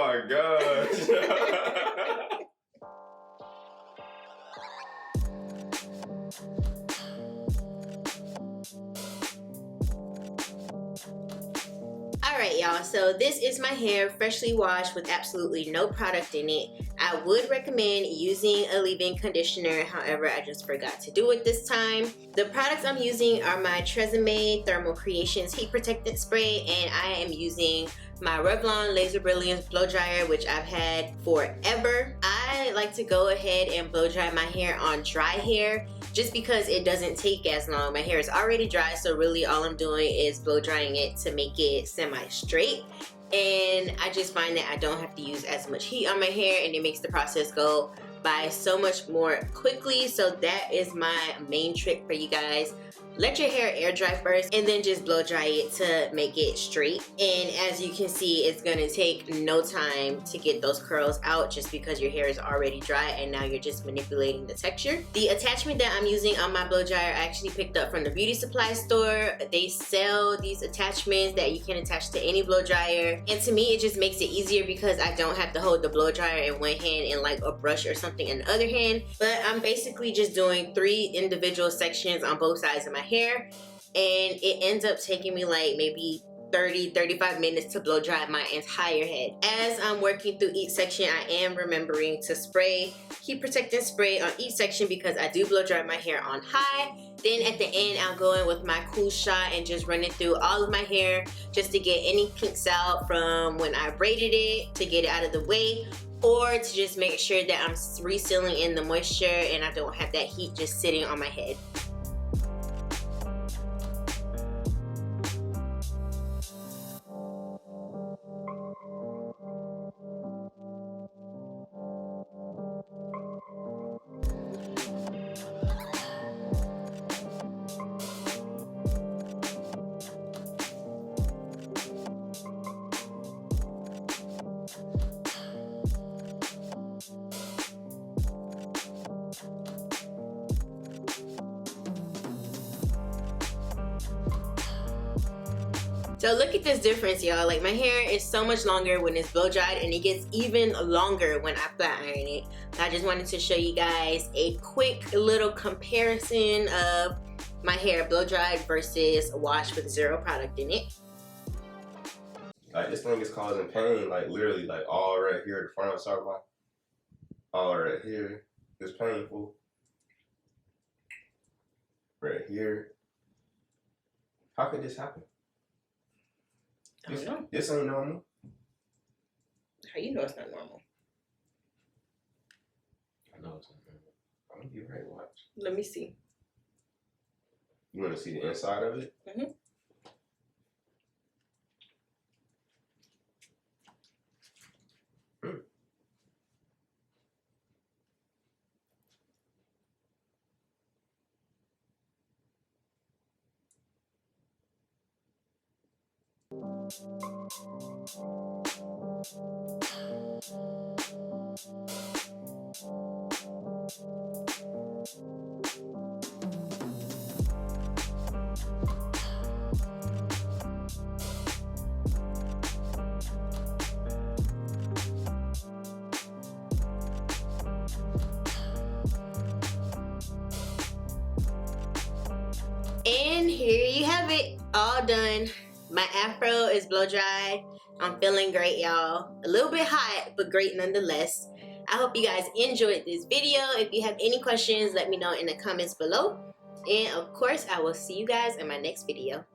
my gosh. Alright y'all, so this is my hair freshly washed with absolutely no product in it. I would recommend using a leave-in conditioner, however I just forgot to do it this time. The products I'm using are my Tresemme Thermal Creations Heat Protectant Spray, and I am using my Revlon Laser Brilliance Blow Dryer, which I've had forever. I like to go ahead and blow dry my hair on dry hair just because it doesn't take as long. My hair is already dry, so really all I'm doing is blow drying it to make it semi-straight. And I just find that I don't have to use as much heat on my hair, and it makes the process go by so much more quickly. So that is my main trick for you guys. Let your hair air dry first and then just blow dry it to make it straight. And as you can see, it's gonna take no time to get those curls out just because your hair is already dry and now you're just manipulating the texture. The attachment that I'm using on my blow dryer I actually picked up from the beauty supply store. They sell these attachments that you can attach to any blow dryer, and to me it just makes it easier because I don't have to hold the blow dryer in one hand and like a brush or something in the other hand. But I'm basically just doing 3 individual sections on both sides of my hair, and it ends up taking me like maybe 30-35 minutes to blow dry my entire head. As I'm working through each section, I am remembering to spray heat protectant spray on each section because I do blow dry my hair on high. Then at the end, I'll go in with my cool shot and just run it through all of my hair just to get any kinks out from when I braided it, to get it out of the way, or to just make sure that I'm resealing in the moisture and I don't have that heat just sitting on my head. So look at this difference, y'all. Like, my hair is so much longer when it's blow dried, and it gets even longer when I flat iron it. I just wanted to show you guys a quick little comparison of my hair blow dried versus washed with 0 product in it. Like, this thing is causing pain, like literally, like all right here, the front side of my, all right here, it's painful. Right here. How could this happen? I don't know. This ain't normal. How you know it's not normal? I know it's not normal. I'm gonna be right, watch. Let me see. You wanna see the inside of it? Mm-hmm. And here you have it, all done. My afro is blow dried. I'm feeling great, y'all. A little bit hot, but great nonetheless. I hope you guys enjoyed this video. If you have any questions, let me know in the comments below. And of course, I will see you guys in my next video.